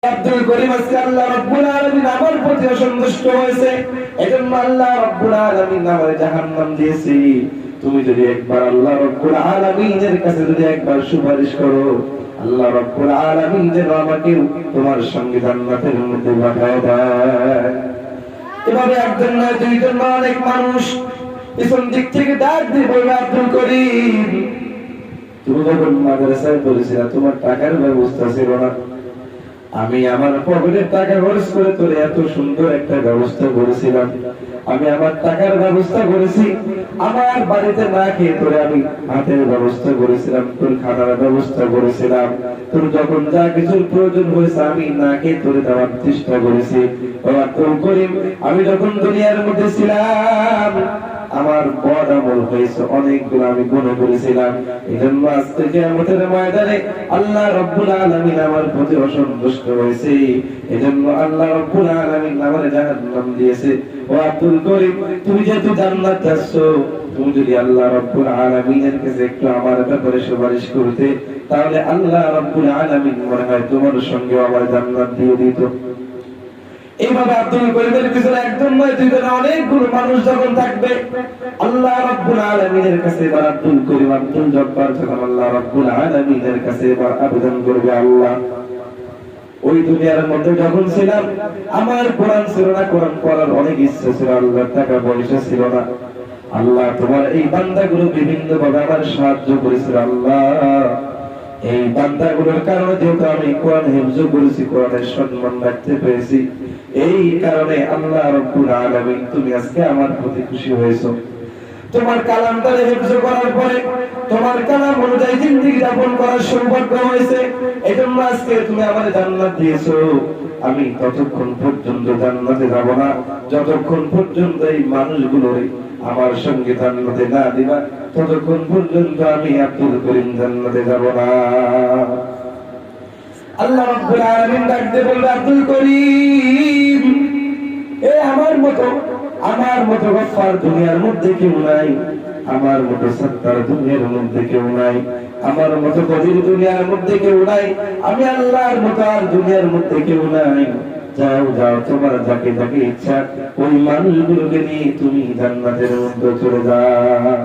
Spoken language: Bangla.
আব্দুল করিম আজকে আল্লাহ রাব্বুল আলামিন আমার প্রতি অসন্তুষ্ট হয়েছে, এজন্য আল্লাহ রাব্বুল আলামিন আমাকে জাহান্নাম দিয়েছে। তুমি যদি একবার আল্লাহ রাব্বুল আলামিনের কাছে যদি একবার সুপারিশ করো, আল্লাহ রাব্বুল আলামিন যেন আমাকে তোমার সঙ্গে জান্নাতের মধ্যে পাঠায় দেয়। এভাবে একজন না দুইজন না অনেক মানুষ পিছন দিক থেকে ডাক দিয়ে বলবে, আব্দুল করিম তুমি যখন মাদ্রাসায় পড়েছিলা তোমার টাকার ব্যবস্থা ছিল না, আমি আমার পকেটের টাকা খরচ করে তোর এত সুন্দর একটা ব্যবস্থা করেছিলাম। আমি আমার টাকার ব্যবস্থা করেছি, আমার বাড়িতে না খেয়ে তোরে আমি ভাতের ব্যবস্থা করেছিলাম, তোর খানার ব্যবস্থা করেছিলাম, তোর যখন যা কিছুর প্রয়োজন হয়েছে আমি না খেয়ে তোরে দেওয়ার চেষ্টা করেছি। আব্দুল করিম আমি যখন দুনিয়ার মধ্যে ছিলাম আমার বদ আমল হয়েছে অনেকগুলো, আমি গুনাহ করেছিলাম। এজন্য আজকে কিয়ামতের ময়দানে আল্লাহ রাব্বুল আলামিন আমার প্রতি অসন্তুষ্ট হয়েছে, এজন্য আল্লাহ রাব্বুল আলামিন আমার জাহান্নাম দিয়েছে। ও আব্দুল করিম তুমি যেহেতু জান্নাত যাচ্ছ, তুমি যদি আল্লাহ রাব্বুল আলামিনের কাছে একটু আমার ব্যাপারে সুপারিশ করতে, তাহলে আল্লাহ রাব্বুল আলামিন মনে হয় তোমার সঙ্গে আমার জান্নাত দিয়ে দিত। এইভাবে আব্দুল করিমের পিছনে একজন নয় দুইজন অনেকগুলো মানুষ যখন থাকবে, আল্লাহ রাব্বুল আলামিনের কাছে এবার আব্দুল করিম আব্দুল জব্বার যখন আল্লাহ রাব্বুল আলামিনের কাছে এবার আবেদন করবে, আল্লাহ ওই দুনিয়ার মধ্যে যখন ছিলাম আমার কোরআন ছিল না, কোরআন পড়ার অনেক ইচ্ছা ছিল, আল্লাহ টাকা পয়সা ছিল না, আল্লাহ তোমার এই বান্দাগুলো বিভিন্ন ভাবে আমার সাহায্য করেছিল, আল্লাহ এই বান্দাগুলোর কারণে যেহেতু আমি কোরআন হিফজ করেছি, কোরআনের সম্মান রাখতে পেরেছি, এই কারণে আল্লাহ রাব্বুল আলামিন তুমি আজকে আমার প্রতি খুশি হয়েছো। তোমার কালামটা হিফজ করার পরে তোমার কালাম অনুযায়ী জিন্দেগি যাপন করার সৌভাগ্য হয়েছে, এজন্য আজকে তুমি আমার জান্নাত দিয়েছো। আমি ততক্ষণ পর্যন্ত জান্নাতে যাব না যতক্ষণ পর্যন্ত এই মানুষগুলো আমার সঙ্গে জান্নাতে না দিবা, ততক্ষণ পর্যন্ত আমি আব্দুল করিম জান্নাতে যাব না। আল্লাহ রাব্বুল আলামিন ডাকতে বলবে, আব্দুল করিম আমার মতো গফফার দুনিয়ার মধ্যে কেউ নাই, আমার মতো সত্তার দুনিয়ার মধ্যে কেউ নাই, আমার মতো কদির দুনিয়ার মধ্যে কেউ নাই, আমি আল্লাহর মতো আর দুনিয়ার মধ্যে কেউ নাই। যাও যাও তোমার যাকে যাকে ইচ্ছা ওই মানুষগুলোকে নিয়ে তুমি জান্নাতের মধ্যে চলে যাও।